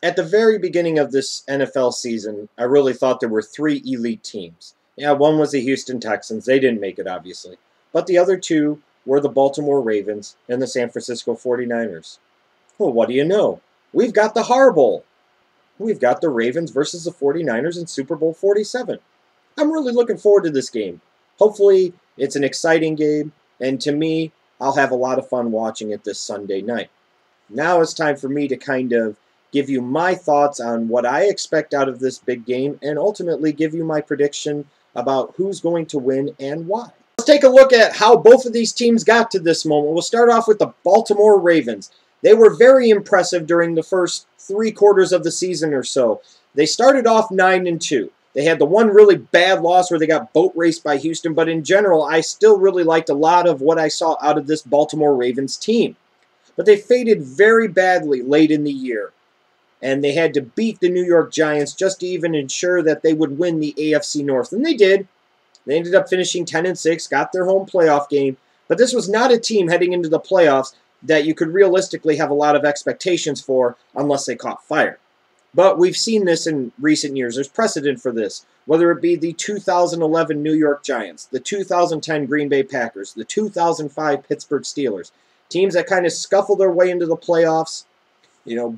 At the very beginning of this NFL season, I really thought there were three elite teams. Yeah, one was the Houston Texans. They didn't make it, obviously. But the other two were the Baltimore Ravens and the San Francisco 49ers. Well, what do you know? We've got the Har Bowl. We've got the Ravens versus the 49ers in Super Bowl 47. I'm really looking forward to this game. Hopefully, it's an exciting game, and to me, I'll have a lot of fun watching it this Sunday night. Now it's time for me to kind of give you my thoughts on what I expect out of this big game and ultimately give you my prediction about who's going to win and why. Let's take a look at how both of these teams got to this moment. We'll start off with the Baltimore Ravens. They were very impressive during the first 3 quarters of the season or so. They started off 9-2. They had the one really bad loss where they got boat raced by Houston, but in general, I still really liked a lot of what I saw out of this Baltimore Ravens team. But they faded very badly late in the year, and they had to beat the New York Giants just to even ensure that they would win the AFC North, and they did. They ended up finishing 10-6, got their home playoff game, but this was not a team heading into the playoffs that you could realistically have a lot of expectations for unless they caught fire. But we've seen this in recent years. There's precedent for this, whether it be the 2011 New York Giants, the 2010 Green Bay Packers, the 2005 Pittsburgh Steelers. Teams that kind of scuffle their way into the playoffs,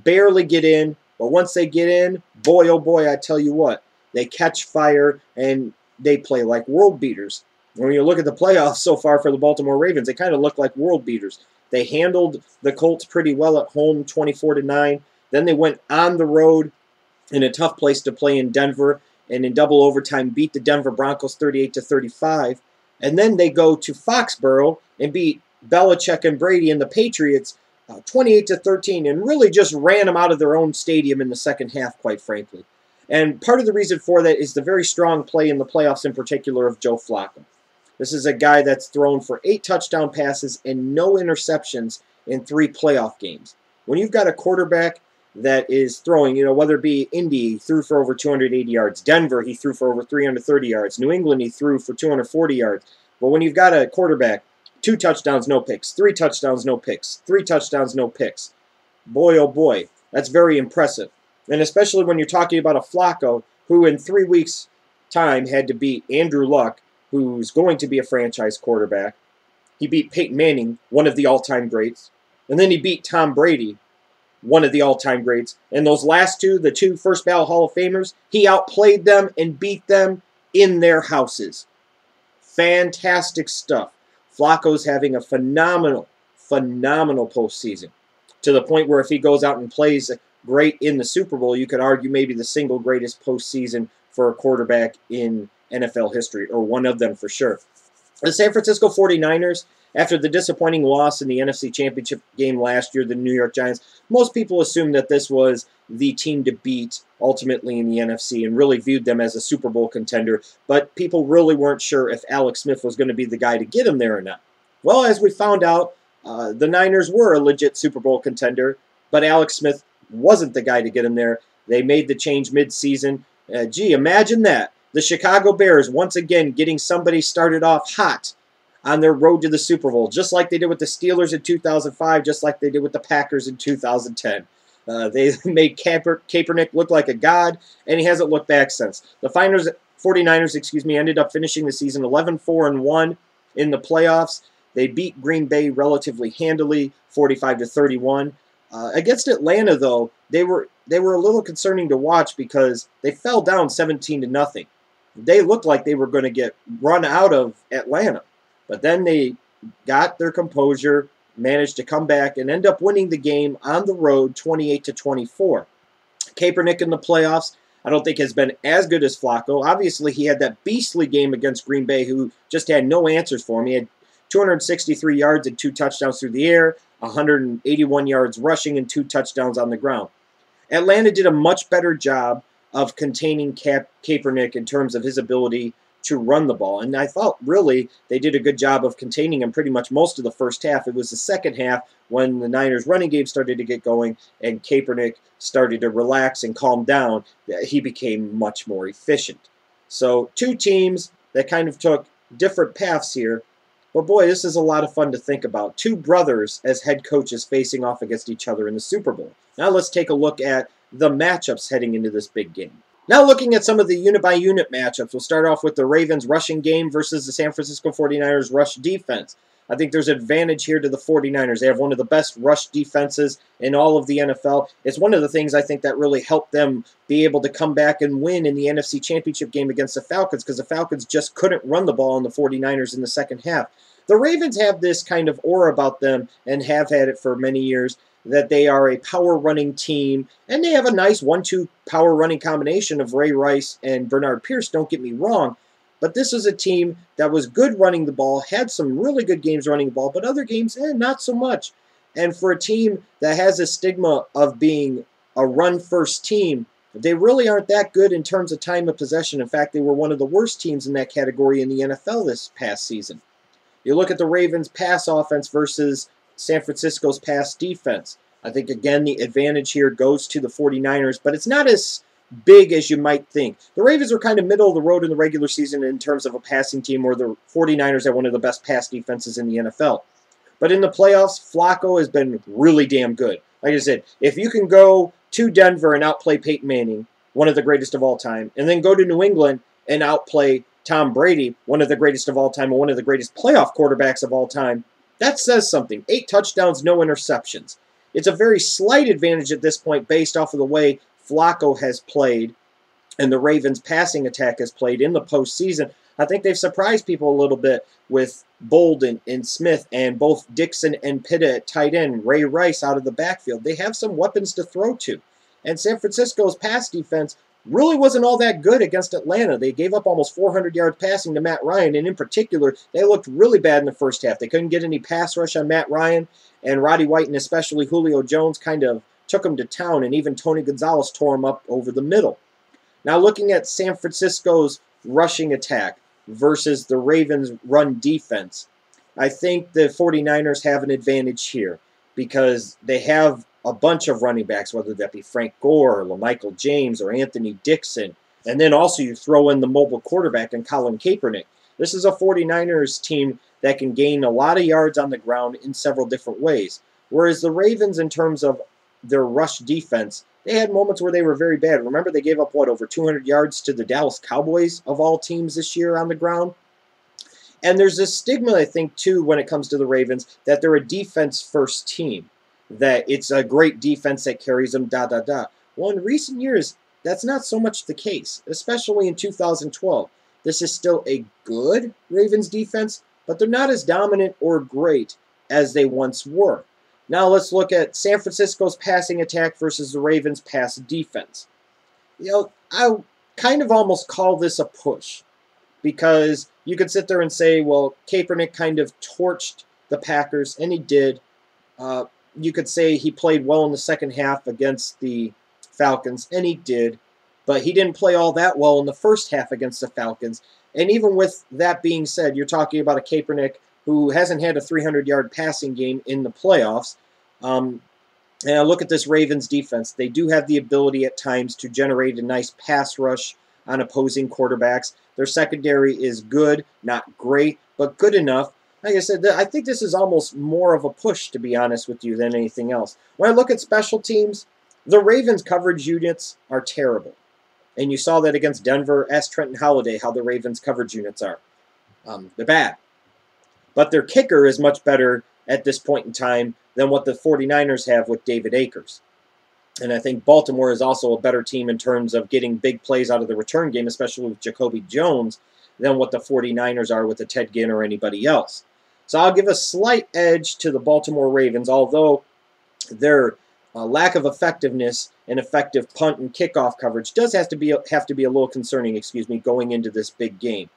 barely get in, but once they get in, boy, oh boy, I tell you what, they catch fire and they play like world beaters. When you look at the playoffs so far for the Baltimore Ravens, they kind of look like world beaters. They handled the Colts pretty well at home, 24-9. Then they went on the road in a tough place to play in Denver, and in double overtime beat the Denver Broncos 38-35. And then they go to Foxborough and beat Belichick and Brady and the Patriots 28-13, and really just ran them out of their own stadium in the second half, quite frankly. And part of the reason for that is the very strong play in the playoffs, in particular, of Joe Flacco. This is a guy that's thrown for 8 touchdown passes and no interceptions in 3 playoff games. When you've got a quarterback that is throwing, whether it be Indy, he threw for over 280 yards. Denver, he threw for over 330 yards. New England, he threw for 240 yards. But when you've got a quarterback, 2 touchdowns, no picks. 3 touchdowns, no picks. 3 touchdowns, no picks. Boy, oh boy, that's very impressive. And especially when you're talking about a Flacco who in 3 weeks' time had to beat Andrew Luck, who's going to be a franchise quarterback. He beat Peyton Manning, one of the all-time greats. And then he beat Tom Brady, one of the all-time greats. And those last two, the 2 first-ballot Hall of Famers, he outplayed them and beat them in their houses. Fantastic stuff. Flacco's having a phenomenal postseason, to the point where if he goes out and plays great in the Super Bowl, you could argue maybe the single greatest postseason for a quarterback in NFL history, or one of them for sure. The San Francisco 49ers, after the disappointing loss in the NFC Championship game last year, the New York Giants, most people assumed that this was the team to beat ultimately in the NFC and really viewed them as a Super Bowl contender, but people really weren't sure if Alex Smith was going to be the guy to get them there or not. Well, as we found out, the Niners were a legit Super Bowl contender, but Alex Smith wasn't the guy to get him there. They made the change mid-season. Imagine that. The Chicago Bears once again getting somebody started off hot on their road to the Super Bowl, just like they did with the Steelers in 2005, just like they did with the Packers in 2010. They made Kaepernick look like a god, and he hasn't looked back since. The 49ers, ended up finishing the season 11-4-1 in the playoffs. They beat Green Bay relatively handily, 45-31. Against Atlanta, though, they were a little concerning to watch because they fell down 17-0. They looked like they were going to get run out of Atlanta. But then they got their composure, managed to come back, and end up winning the game on the road 28-24. Kaepernick in the playoffs, I don't think has been as good as Flacco. Obviously, he had that beastly game against Green Bay, who just had no answers for him. He had 263 yards and 2 touchdowns through the air, 181 yards rushing, and 2 touchdowns on the ground. Atlanta did a much better job of containing Kaepernick in terms of his ability to run the ball. And I thought, really, they did a good job of containing him pretty much most of the first half. It was the second half when the Niners' running game started to get going and Kaepernick started to relax and calm down, that he became much more efficient. So 2 teams that kind of took different paths here. But boy, this is a lot of fun to think about. 2 brothers as head coaches facing off against each other in the Super Bowl. Now let's take a look at the matchups heading into this big game. Now looking at some of the unit-by-unit matchups, we'll start off with the Ravens rushing game versus the San Francisco 49ers rush defense. I think there's an advantage here to the 49ers. They have one of the best rush defenses in all of the NFL. It's one of the things I think that really helped them be able to come back and win in the NFC Championship game against the Falcons, because the Falcons just couldn't run the ball on the 49ers in the second half. The Ravens have this kind of aura about them, and have had it for many years, that they are a power running team, and they have a nice 1-2 power running combination of Ray Rice and Bernard Pierce, don't get me wrong. But this is a team that was good running the ball, had some really good games running the ball, but other games, not so much. And for a team that has a stigma of being a run-first team, they really aren't that good in terms of time of possession. In fact, they were one of the worst teams in that category in the NFL this past season. You look at the Ravens' pass offense versus San Francisco's pass defense. I think, again, the advantage here goes to the 49ers, but it's not as big as you might think. The Ravens are kind of middle of the road in the regular season in terms of a passing team, where the 49ers are one of the best pass defenses in the NFL. But in the playoffs, Flacco has been really damn good. Like I said, if you can go to Denver and outplay Peyton Manning, one of the greatest of all time, and then go to New England and outplay Tom Brady, one of the greatest of all time and one of the greatest playoff quarterbacks of all time, that says something. 8 touchdowns, no interceptions. It's a very slight advantage at this point based off of the way Flacco has played and the Ravens' passing attack has played in the postseason. I think they've surprised people a little bit with Bolden and Smith and both Dixon and Pitta at tight end, Ray Rice out of the backfield. They have some weapons to throw to. And San Francisco's pass defense really wasn't all that good against Atlanta. They gave up almost 400 yards passing to Matt Ryan, and in particular, they looked really bad in the first half. They couldn't get any pass rush on Matt Ryan, and Roddy White and especially Julio Jones kind of took him to town, and even Tony Gonzalez tore him up over the middle. Now looking at San Francisco's rushing attack versus the Ravens' run defense, I think the 49ers have an advantage here because they have a bunch of running backs, whether that be Frank Gore or LaMichael James or Anthony Dixon, and then also you throw in the mobile quarterback and Colin Kaepernick. This is a 49ers team that can gain a lot of yards on the ground in several different ways. Whereas the Ravens, in terms of their rush defense, they had moments where they were very bad. Remember, they gave up, over 200 yards to the Dallas Cowboys, of all teams this year, on the ground? And there's this stigma, I think, too, when it comes to the Ravens, that they're a defense-first team, that it's a great defense that carries them, Well, in recent years, that's not so much the case, especially in 2012. This is still a good Ravens defense, but they're not as dominant or great as they once were. Now let's look at San Francisco's passing attack versus the Ravens' pass defense. I kind of almost call this a push, because you could sit there and say, well, Kaepernick kind of torched the Packers, and he did. You could say he played well in the second half against the Falcons, and he did. But he didn't play all that well in the first half against the Falcons. And even with that being said, you're talking about a Kaepernick who hasn't had a 300-yard passing game in the playoffs. And I look at this Ravens defense. They do have the ability at times to generate a nice pass rush on opposing quarterbacks. Their secondary is good, not great, but good enough. Like I said, I think this is almost more of a push, to be honest with you, than anything else. When I look at special teams, the Ravens' coverage units are terrible. And you saw that against Denver. Ask Trenton Holiday how the Ravens' coverage units are. They're bad. But their kicker is much better at this point in time than what the 49ers have with David Akers. And I think Baltimore is also a better team in terms of getting big plays out of the return game, especially with Jacoby Jones, than what the 49ers are with a Ted Ginn or anybody else. So I'll give a slight edge to the Baltimore Ravens, although their lack of effectiveness and effective punt and kickoff coverage does have to be a little concerning, going into this big game.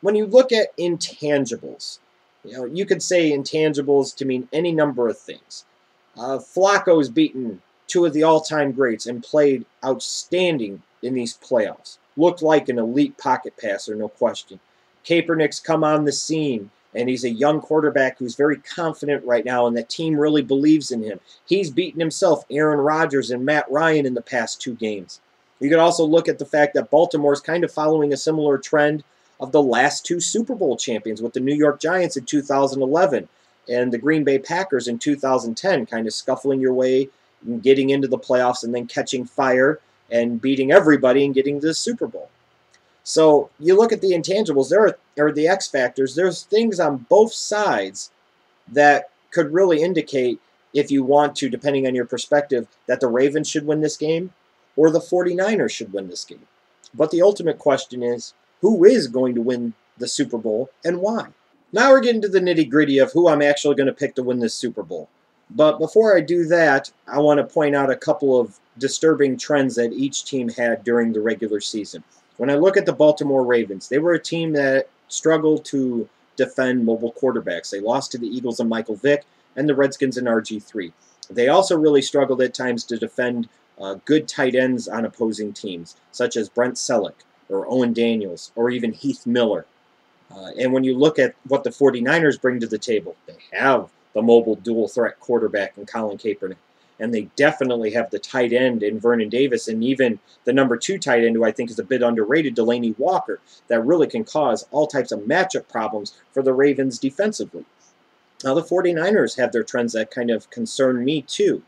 When you look at intangibles, you could say intangibles to mean any number of things. Flacco's beaten 2 of the all-time greats and played outstanding in these playoffs. Looked like an elite pocket passer, no question. Kaepernick's come on the scene, and he's a young quarterback who's very confident right now, and the team really believes in him. He's beaten himself, Aaron Rodgers and Matt Ryan, in the past 2 games. You could also look at the fact that Baltimore's kind of following a similar trend of the last 2 Super Bowl champions, with the New York Giants in 2011 and the Green Bay Packers in 2010, kind of scuffling your way getting into the playoffs and then catching fire and beating everybody and getting to the Super Bowl. So you look at the intangibles, or the X factors, there's things on both sides that could really indicate, if you want to, depending on your perspective, that the Ravens should win this game or the 49ers should win this game. But the ultimate question is, who is going to win the Super Bowl and why? Now we're getting to the nitty-gritty of who I'm actually going to pick to win this Super Bowl. But before I do that, I want to point out a couple of disturbing trends that each team had during the regular season. When I look at the Baltimore Ravens, they were a team that struggled to defend mobile quarterbacks. They lost to the Eagles and Michael Vick and the Redskins and RG3. They also really struggled at times to defend good tight ends on opposing teams, such as Brent Selleck or Owen Daniels or even Heath Miller. And when you look at what the 49ers bring to the table, they have the mobile dual-threat quarterback in Colin Kaepernick. And they definitely have the tight end in Vernon Davis, and even the number 2 tight end, who I think is a bit underrated, Delanie Walker, that really can cause all types of matchup problems for the Ravens defensively. Now, the 49ers have their trends that kind of concern me, too.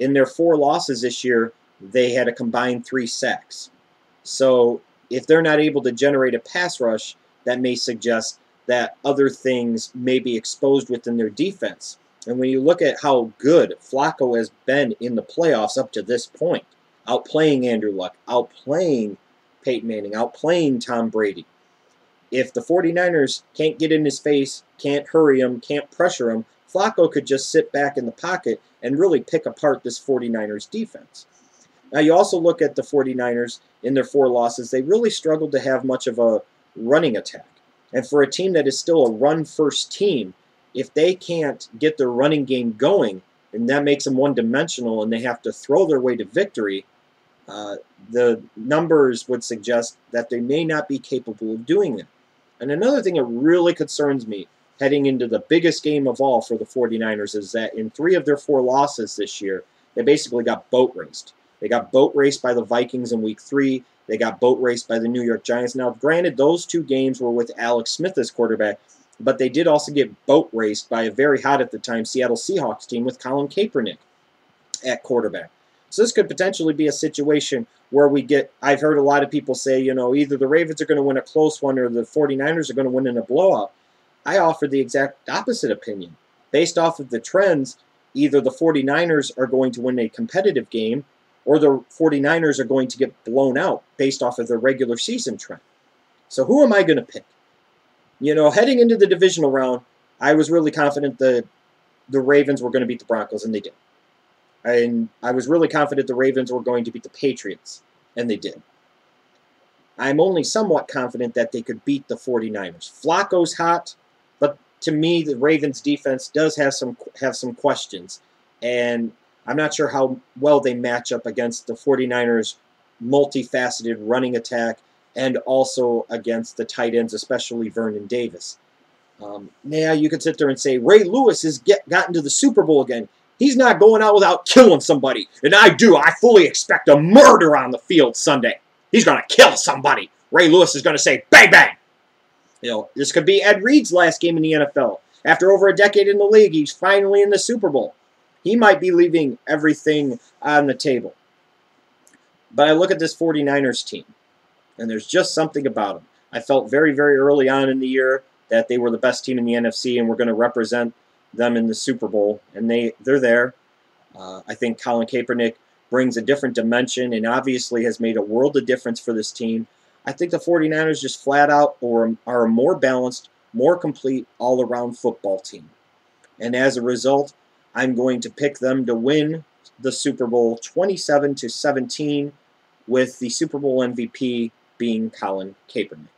In their 4 losses this year, they had a combined 3 sacks. So if they're not able to generate a pass rush, that may suggest that other things may be exposed within their defense. And when you look at how good Flacco has been in the playoffs up to this point, outplaying Andrew Luck, outplaying Peyton Manning, outplaying Tom Brady, if the 49ers can't get in his face, can't hurry him, can't pressure him, Flacco could just sit back in the pocket and really pick apart this 49ers defense. Now, you also look at the 49ers in their 4 losses, they really struggled to have much of a running attack. And for a team that is still a run-first team, if they can't get their running game going, and that makes them one-dimensional and they have to throw their way to victory, the numbers would suggest that they may not be capable of doing that. And another thing that really concerns me heading into the biggest game of all for the 49ers is that in 3 of their 4 losses this year, they basically got boat raced. They got boat raced by the Vikings in Week 3. They got boat raced by the New York Giants. Now, granted, those 2 games were with Alex Smith as quarterback, but they did also get boat raced by a very hot at the time Seattle Seahawks team with Colin Kaepernick at quarterback. So this could potentially be a situation where we get, I've heard a lot of people say, you know, either the Ravens are going to win a close one or the 49ers are going to win in a blowout. I offer the exact opposite opinion. Based off of the trends, either the 49ers are going to win a competitive game or the 49ers are going to get blown out based off of their regular season trend. So who am I going to pick? You know, heading into the divisional round, I was really confident the Ravens were going to beat the Broncos, and they did. And I was really confident the Ravens were going to beat the Patriots, and they did. I'm only somewhat confident that they could beat the 49ers. Flacco's hot, but to me, the Ravens defense does have some questions, and I'm not sure how well they match up against the 49ers' multifaceted running attack and also against the tight ends, especially Vernon Davis. Now, you could sit there and say, Ray Lewis has gotten to the Super Bowl again. He's not going out without killing somebody. And I fully expect a murder on the field Sunday. He's going to kill somebody. Ray Lewis is going to say, bang, bang. You know, this could be Ed Reed's last game in the NFL. After over a decade in the league, he's finally in the Super Bowl. He might be leaving everything on the table. But I look at this 49ers team, and there's just something about them. I felt very, very early on in the year that they were the best team in the NFC and were going to represent them in the Super Bowl, and they're there. I think Colin Kaepernick brings a different dimension and obviously has made a world of difference for this team. I think the 49ers just flat out are a more balanced, more complete, all-around football team. And as a result, I'm going to pick them to win the Super Bowl 27-17, with the Super Bowl MVP being Colin Kaepernick.